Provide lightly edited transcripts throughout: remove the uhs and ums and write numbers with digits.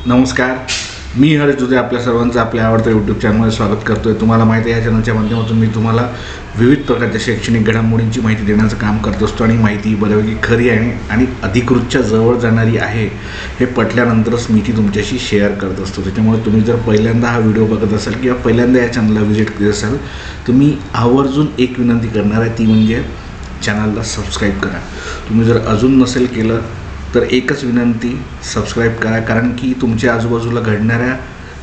नमस्कार, मी हरेश दुधे आपल्या सर्वांचं आपल्या आवडत्या यूट्यूब चॅनलमध्ये स्वागत करतो आहे। तुम्हाला माहिती आहे, या चॅनलच्या माध्यमातून मी तुम्हाला विविध प्रकारच्या शैक्षणिक घडामोडींची माहिती देण्याचं काम करत असतो आणि माहिती बऱ्यापैकी खरी आहे आणि अधिकृतच्या जवळ जाणारी आहे हे पटल्यानंतरच मी ती तुमच्याशी शेअर करत असतो। त्याच्यामुळे तुम्ही जर पहिल्यांदा हा व्हिडिओ बघत असाल किंवा पहिल्यांदा या चॅनलला व्हिजिट केली असाल तर मी आवर्जून एक विनंती करणार आहे, ती म्हणजे चॅनलला सबस्क्राईब करा। तुम्ही जर अजून नसेल केलं तर एकच विनंती, सबस्क्राईब करा, कारण की तुमच्या आजूबाजूला घडणाऱ्या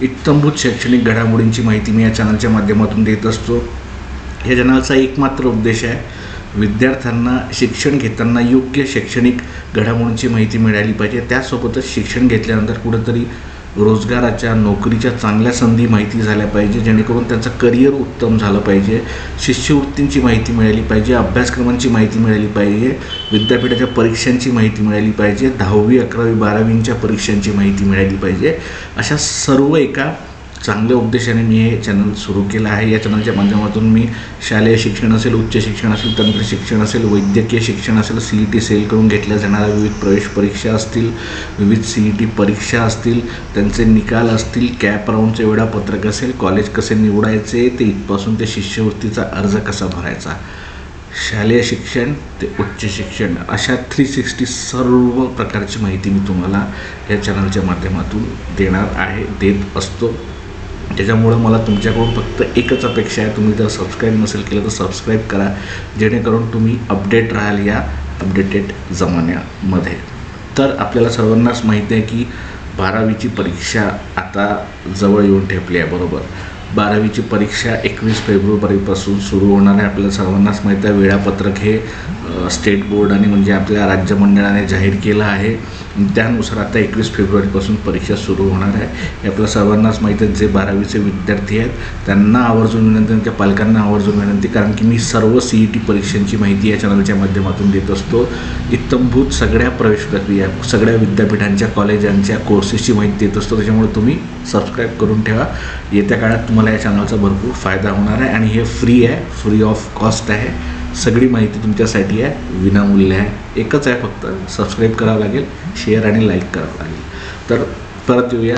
इत्थंभूत शैक्षणिक घडामोडींची माहिती मी या चॅनलच्या माध्यमातून देत असतो। या चॅनलचा एकमात्र उद्देश आहे, विद्यार्थ्यांना शिक्षण घेताना योग्य शैक्षणिक घडामोडींची माहिती मिळाली पाहिजे, त्यासोबतच शिक्षण घेतल्यानंतर कुठंतरी रोजगाराच्या, नोकरीच्या चांगल्या संधी माहिती झाल्या पाहिजे, जेणेकरून त्यांचं करिअर उत्तम झालं पाहिजे, शिष्यवृत्तींची माहिती मिळाली पाहिजे, अभ्यासक्रमांची माहिती मिळाली पाहिजे, विद्यापीठाच्या परीक्षांची माहिती मिळाली पाहिजे, 10वी 11वी 12वींच्या परीक्षांची माहिती मिळाली पाहिजे। अशा सर्व एका चांगल्या उद्देशाने मी हे चॅनल सुरू केलं आहे। या चॅनलच्या माध्यमातून मी शालेय शिक्षण असेल, उच्च शिक्षण असेल, तंत्र शिक्षण असेल, वैद्यकीय शिक्षण असेल, CET सेल करून घेतल्या जाणाऱ्या विविध प्रवेश परीक्षा असतील, विविध CET परीक्षा असतील, त्यांचे निकाल असतील, कॅप राऊंडचे वेळापत्रक असेल, कॉलेज कसे निवडायचे ते इथपासून ते शिष्यवृत्तीचा अर्ज कसा भरायचा, शालेय शिक्षण ते उच्च शिक्षण, अशा 360 सर्व प्रकारची माहिती मी तुम्हाला या चॅनलच्या माध्यमातून देत असतो। त्याच्यामुळं मला तुमच्याकडून फक्त एकच अपेक्षा आहे, तुम्ही जर सबस्क्राईब नसेल केलं तर सबस्क्राईब करा, जेणेकरून तुम्ही अपडेट राहाल या अपडेटेड जमान्यामध्ये। तर आपल्याला सर्वांनाच माहिती आहे की 12वीची परीक्षा आता जवळ येऊन ठेपली आहे, बरोबर। 12वीची परीक्षा 21 फेब्रुवारीपासून सुरू होणार आहे। आपल्याला सर्वांनाच माहिती आहे, वेळापत्रक हे स्टेट बोर्डाने म्हणजे आपल्या राज्य मंडळाने जाहीर केलं आहे। त्यानुसार आता 21 फेब्रुवारीपासून परीक्षा सुरू होणार आहे। हे आपल्या सर्वांनाच माहिती आहे, जे 12वीचे विद्यार्थी आहेत त्यांना आवर्जून विनंती, त्यांच्या पालकांना आवर्जून विनंती, कारण की मी सर्व CET परीक्षांची माहिती या चॅनलच्या माध्यमातून देत असतो। इत्थंभूत सगळ्या प्रवेश प्रक्रिया, सगळ्या विद्यापीठांच्या, कॉलेजांच्या कोर्सेसची माहिती देत असतो। त्याच्यामुळे तुम्ही सबस्क्राईब करून ठेवा। येत्या काळात तुम्हाला या चॅनलचा भरपूर फायदा होणार आहे आणि हे फ्री आहे, फ्री ऑफ कॉस्ट आहे। सगळी माहिती तुमच्यासाठी आहे, विनामूल्य आहे। एकच आहे, फक्त सबस्क्राईब करावं लागेल, शेअर आणि लाईक करावं लागेल। तर परत येऊया,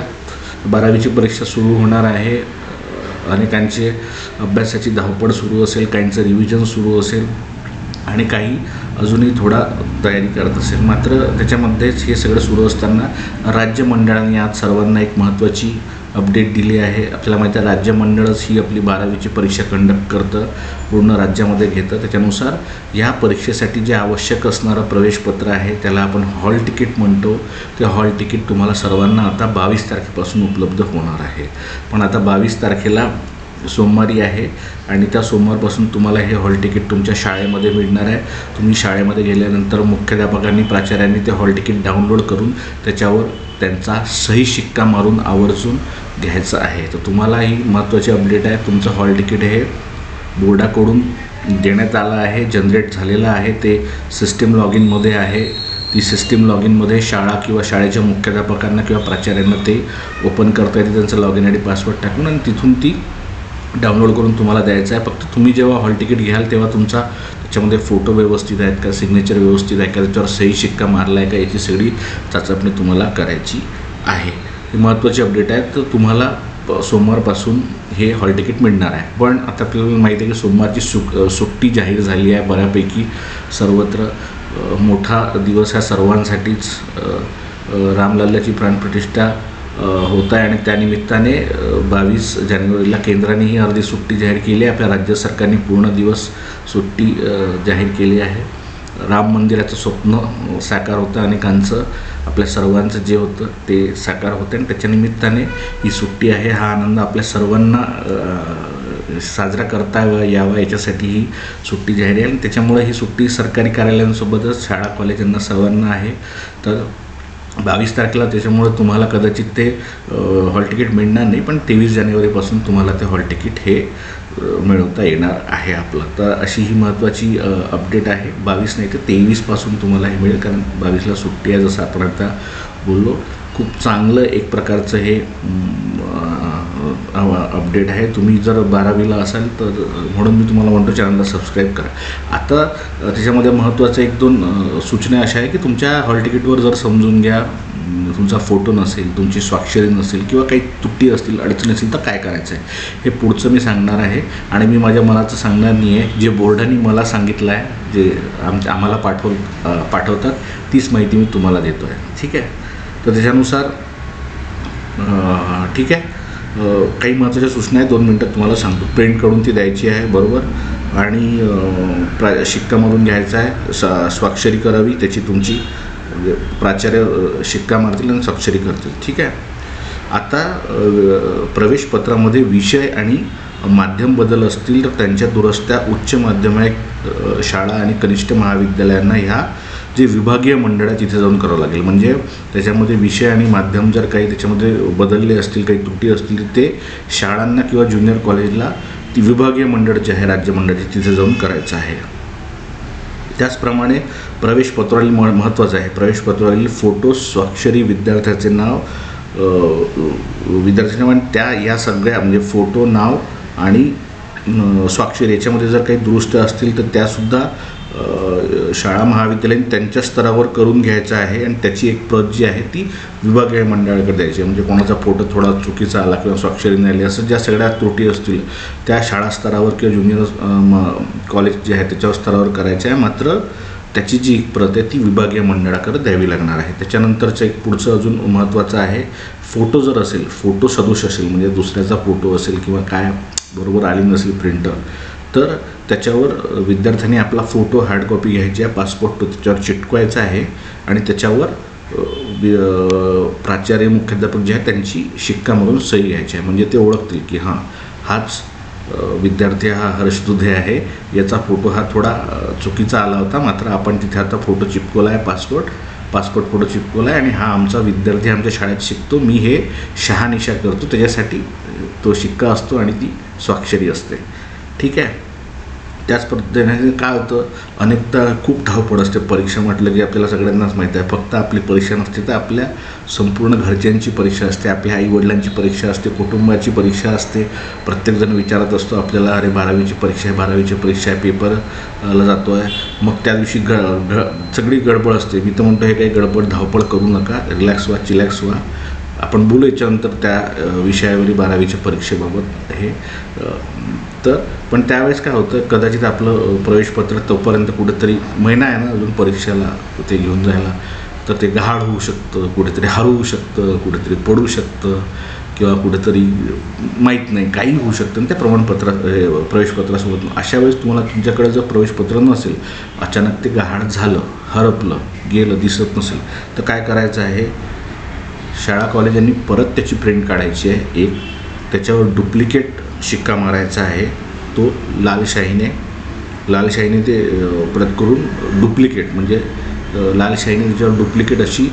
12वीची परीक्षा सुरू होणार आहे। अनेकांचे अभ्यासाची धावपळ सुरू असेल, काहींचं रिव्हिजन सुरू असेल आणि काही अजूनही थोडा तयारी करत असेल। मात्र त्याच्यामध्येच हे सगळं सुरू असताना राज्य मंडळाने आज सर्वांना एक महत्त्वाची अपडेट दिली आहे। आपल्याला माहिती आहे, राज्य मंडळच ही आपली 12वीची परीक्षा कंडक्ट करतं, पूर्ण राज्यामध्ये घेतं। त्याच्यानुसार या परीक्षेसाठी जे आवश्यक असणारं प्रवेशपत्र आहे त्याला आपण हॉल तिकीट म्हणतो। ते हॉल तिकीट तुम्हाला सर्वांना आता 22 तारखेपासून उपलब्ध होणार आहे। पण आता 22 तारखेला सोमवारी आहे आणि त्या सोमवारपासून तुम्हाला हे हॉल तिकीट तुमच्या शाळेमध्ये मिळणार आहे। तुम्ही शाळेमध्ये गेल्यानंतर मुख्याध्यापकांनी, प्राचार्यांनी ते हॉल तिकीट डाउनलोड करून त्याच्यावर त्यांचा सही शिक्का मारून आवर्जून घ्यायचं आहे। तर तुम्हाला ही महत्त्वाची अपडेट आहे, तुमचं हॉल तिकीट हे बोर्डाकडून देण्यात आलं आहे, जनरेट झालेलं आहे, ते सिस्टीम लॉग इनमध्ये आहे। ती सिस्टीम लॉग इनमध्ये शाळा किंवा शाळेच्या मुख्याध्यापकांना किंवा प्राचार्यांना ते ओपन करता येते, त्यांचं लॉग इन ID पासवर्ड टाकून, आणि तिथून ती डाउनलोड करून तुम्हाला द्यायचं आहे। फक्त तुम्ही जेव्हा हॉल तिकीट घ्याल तेव्हा तुमचा त्याच्यामध्ये फोटो व्यवस्थित आहेत का, सिग्नेचर व्यवस्थित आहे का, त्याच्यावर सही शिक्का मारला आहे का, याची सगळी चाचपणी तुम्हाला करायची आहे। ही महत्त्वाची अपडेट आहे। तर तुम्हाला सोमवारपासून हे हॉल तिकीट मिळणार आहे। पण आता आपल्याला माहिती आहे की सोमवारची सुट्टी जाहीर झाली आहे बऱ्यापैकी सर्वत्र। मोठा दिवस हा सर्वांसाठीच, रामलल्लाची प्राणप्रतिष्ठा होत आहे आणि त्यानिमित्ताने 22 जानेवारीला केंद्रानेही अर्धी सुट्टी जाहीर केली आहे। आपल्या राज्य सरकारने पूर्ण दिवस सुट्टी जाहीर केली आहे। राम मंदिराचं स्वप्न साकार होतं अनेकांचं, आपल्या सर्वांचं जे होतं ते साकार होतं आणि त्याच्या निमित्ताने ही सुट्टी आहे। हा आनंद आपल्या सर्वांना साजरा करता यावा याच्यासाठी ही सुट्टी जाहीर आहे आणि त्याच्यामुळे ही सुट्टी सरकारी कार्यालयांसोबतच शाळा कॉलेजांना सर्वांना आहे। तर 22 तारखेला त्याच्यामुळं तुम्हाला कदाचित ते हॉल तिकीट मिळणार नाही, पण 23 जानेवारीपासून तुम्हाला ते हॉल तिकीट हे मिळवता येणार आहे आपलं। तर अशी ही महत्त्वाची अपडेट आहे। 22 नाही तर 23पासून तुम्हाला हे मिळेल, कारण 22ला सुट्टी आहे, जसं आपण आता बोललो। खूप चांगलं एक प्रकारचं हे अपडेट आहे। तुम्ही जर 12वीला असाल तर म्हणून मी तुम्हाला म्हणतो चॅनलला सबस्क्राईब करा। आता त्याच्यामध्ये महत्त्वाचं 1-2 सूचना अशा आहे की तुमच्या हॉल तिकीटवर जर समजून घ्या तुमचा फोटो नसेल, तुमची स्वाक्षरी नसेल किंवा काही त्रुटी असतील, अडचणी असतील तर काय करायचं आहे हे पुढचं मी सांगणार आहे. आणि मी माझ्या मनाचं सांगणार नाही आहे, जे बोर्डाने मला सांगितलं आहे, जे आम्हाला पाठवतात तीच माहिती मी तुम्हाला देतो आहे. ठीक आहे. तर त्याच्यानुसार ठीक आहे. काही महत्त्वाच्या सूचना आहे, 2 मिनटात तुम्हाला सांगतो. प्रिंट काढून ती द्यायची आहे, बरोबर, आणि शिक्का मारून घ्यायचा आहे, स्वाक्षरी करावी त्याची तुमची, म्हणजे प्राचार्य शिक्का मारतील आणि स्वाक्षरी करतील. ठीक आहे. आता प्रवेशपत्रामध्ये विषय आणि माध्यम बदल असतील तर त्यांच्या दुरुस्त्या उच्च माध्यमिक शाळा आणि कनिष्ठ महाविद्यालयांना ह्या जे विभागीय मंडळ आहे तिथे जाऊन करावं लागेल. म्हणजे त्याच्यामध्ये विषय आणि माध्यम जर काही त्याच्यामध्ये बदलले असतील, काही त्रुटी असतील तर ते शाळांना किंवा ज्युनियर कॉलेजला ती विभागीय मंडळ जे आहे राज्य मंडळाचे तिथे जाऊन करायचं आहे. त्याचप्रमाणे प्रवेशपत्रावरील महत्त्वाचं आहे, प्रवेशपत्रावरील फोटो, स्वाक्षरी, विद्यार्थ्याचे नाव, आणि या सगळ्या म्हणजे फोटो, नाव आणि स्वाक्षरी याच्यामध्ये जर काही दुरुस्त्या असतील तर त्यासुद्धा शाळा महाविद्यालयाने त्यांच्या स्तरावर करून घ्यायचं आहे आणि त्याची एक प्रत जी आहे ती विभागीय मंडळाकडे द्यायची आहे. म्हणजे कोणाचा फोटो थोडा चुकीचा आला किंवा स्वाक्षरी नाही आली असं ज्या सगळ्या त्रुटी असतील त्या शाळा स्तरावर किंवा ज्युनियर कॉलेज जे आहे त्याच्यावर स्तरावर करायचं आहे. मात्र त्याची जी एक प्रत आहे ती विभागीय मंडळाकडे द्यावी लागणार आहे. त्याच्यानंतरचं एक पुढचं अजून महत्त्वाचं आहे, फोटो जर असेल, फोटो सदोष असेल, म्हणजे दुसऱ्याचा फोटो असेल किंवा काय बरोबर आली नसेल प्रिंटर, तर त्याच्यावर विद्यार्थ्यांनी आपला फोटो हार्ड कॉपी घ्यायची आहे, पासपोर्ट त्याच्यावर चिटकवायचा आहे आणि त्याच्यावर प्राचार्य, मुख्याध्यापक जे आहे त्यांची शिक्का मारून सही घ्यायची आहे. म्हणजे ते ओळखतील की हां, हाच विद्यार्थी हा हर्ष दुधे आहे, याचा फोटो हा थोडा चुकीचा आला होता, मात्र आपण तिथे आता फोटो चिपकवला आहे, पासपोर्ट फोटो चिपकवला आहे आणि हा आमचा विद्यार्थी आमच्या शाळेत शिकतो, मी हे शहानिशा करतो, त्याच्यासाठी तो शिक्का असतो आणि ती स्वाक्षरी असते. ठीक आहे. त्याच पद्धतीने काय होतं, अनेकदा खूप धावपळ असते. परीक्षा म्हटलं की आपल्याला सगळ्यांनाच माहीत आहे, फक्त आपली परीक्षा नसते तर आपल्या संपूर्ण घरच्यांची परीक्षा असते, आपल्या आईवडिलांची परीक्षा असते, कुटुंबाची परीक्षा असते. प्रत्येकजण विचारत असतो आपल्याला, अरे 12वीची परीक्षा आहे, 12वीची परीक्षा आहे, पेपरला जातो आहे. मग त्या दिवशी सगळी गडबड असते. मी तर म्हणतो हे काही गडबड धावपळ करू नका, रिलॅक्स व्हा, चिलॅक्स व्हा. आपण बोलू याच्यानंतर त्या विषयावरील 12वीच्या परीक्षेबाबत हे. तर पण त्यावेळेस काय होतं, कदाचित आपलं प्रवेशपत्र तोपर्यंत कुठेतरी महिना आहे ना अजून परीक्षेला ते घेऊन जायला, तर ते गहाळ होऊ शकतं, कुठेतरी हरवू शकतं, कुठेतरी पडू शकतं किंवा कुठेतरी माहीत नाही काही होऊ शकतं. आणि त्या प्रवेशपत्रासोबत अशा वेळेस तुम्हाला तुमच्याकडे जर प्रवेशपत्र नसेल, अचानक ते गहाळ झालं, हरपलं, गेलं, दिसत नसेल तर काय करायचं आहे, शाळा कॉलेजांनी परत त्याची प्रिंट काढायची आहे. एक त्याच्यावर डुप्लिकेट शिक्का मारायचा आहे, तो लाल शाईने ते प्रत करून डुप्लिकेट म्हणजे लाल शाईने त्याच्यावर डुप्लिकेट अशी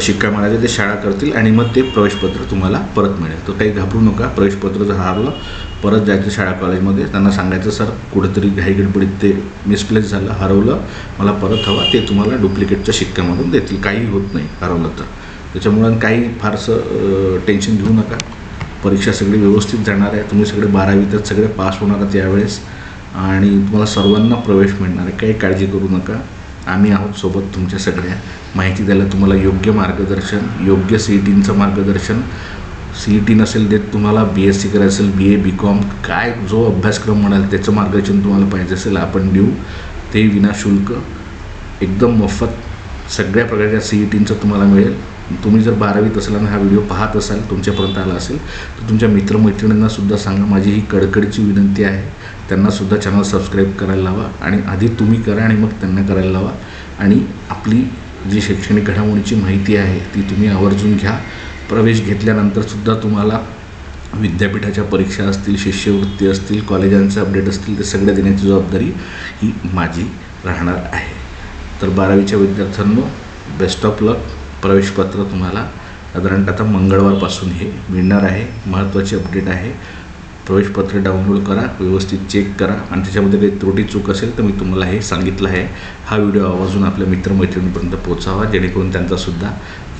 शिक्का मारायचा, ते शाळा करतील आणि मग ते प्रवेशपत्र तुम्हाला परत मिळेल. तर काही घाबरू नका, प्रवेशपत्र जर हरवलं परत जायचं शाळा कॉलेजमध्ये, त्यांना सांगायचं सर कुठेतरी घाईगडबडीत ते मिसप्लेस झालं, हरवलं, मला परत हवा, ते तुम्हाला डुप्लिकेटचा शिक्का मारून देतील, काही होत नाही हरवलं तर. त्याच्यामुळं काही फारसं टेन्शन घेऊ नका, परीक्षा सगळी व्यवस्थित जाणार आहे, तुम्ही सगळे 12वीत सगळे पास होणार आहात यावेळेस आणि तुम्हाला सर्वांना प्रवेश मिळणार आहे, काही काळजी करू नका. आम्ही आहोत सोबत तुमच्या सगळ्या माहिती द्यायला, तुम्हाला योग्य मार्गदर्शन, योग्य CETचं मार्गदर्शन. CET नसेल देत तुम्हाला, BSc करायचं असेल, BA BCom काय जो अभ्यासक्रम म्हणाल त्याचं मार्गदर्शन तुम्हाला पाहिजे असेल आपण देऊ, ते विनाशुल्क, एकदम मोफत सगळ्या प्रकारच्या CETचं तुम्हाला मिळेल. तुम्ही जर 12वीत असाल आणि हा व्हिडिओ पाहत असाल, तुमच्यापर्यंत आला असेल तर तुमच्या मित्रमैत्रिणींनासुद्धा सांगा. माझी ही कडकडीची विनंती आहे, त्यांनासुद्धा चॅनल सबस्क्राईब करायला लावा आणि आधी तुम्ही करा आणि मग त्यांना करायला लावा. आणि आपली जी शैक्षणिक घडामोडीची माहिती आहे ती तुम्ही आवर्जून घ्या. प्रवेश घेतल्यानंतरसुद्धा तुम्हाला विद्यापीठाच्या परीक्षा असतील, शिष्यवृत्ती असतील, कॉलेजांचे अपडेट असतील, ते सगळ्या देण्याची जबाबदारी ही माझी राहणार आहे. तर 12वीच्या विद्यार्थ्यांनो, बेस्ट ऑफ लक. प्रवेशपत्र तुम्हाला साधारणतः आता मंगळवारपासून हे मिळणार आहे. महत्त्वाची अपडेट आहे. प्रवेशपत्र डाउनलोड करा, व्यवस्थित चेक करा आणि त्याच्यामध्ये काही त्रुटी चूक असेल तर मी तुम्हाला हे सांगितलं आहे. हा व्हिडिओ आवर्जून आपल्या मित्रमैत्रिणींपर्यंत पोहोचावा, जेणेकरून त्यांचासुद्धा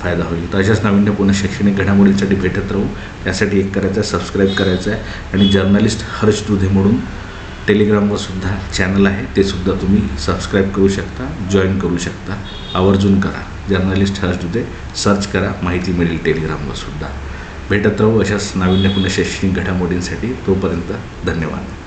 फायदा होईल. तर अशाच नाविन्यपूर्ण शैक्षणिक घडामोडींसाठी भेटत राहू. त्यासाठी एक करायचं आहे, सबस्क्राईब करायचं आहे आणि जर्नलिस्ट हर्ष दुधे म्हणून टेलिग्रामवर सुद्धा चॅनल आहे, ते सुद्धा तुम्ही सबस्क्राईब करू शकता, जॉईन करू शकता. आवर्जून करा. जर्नलिस्ट हर्ष दुधे सर्च करा, माहिती मिळेल टेलिग्रामवर सुद्धा. भेटत राहू अशाच नाविन्यपूर्ण शैक्षणिक घडामोडींसाठी. तोपर्यंत धन्यवाद.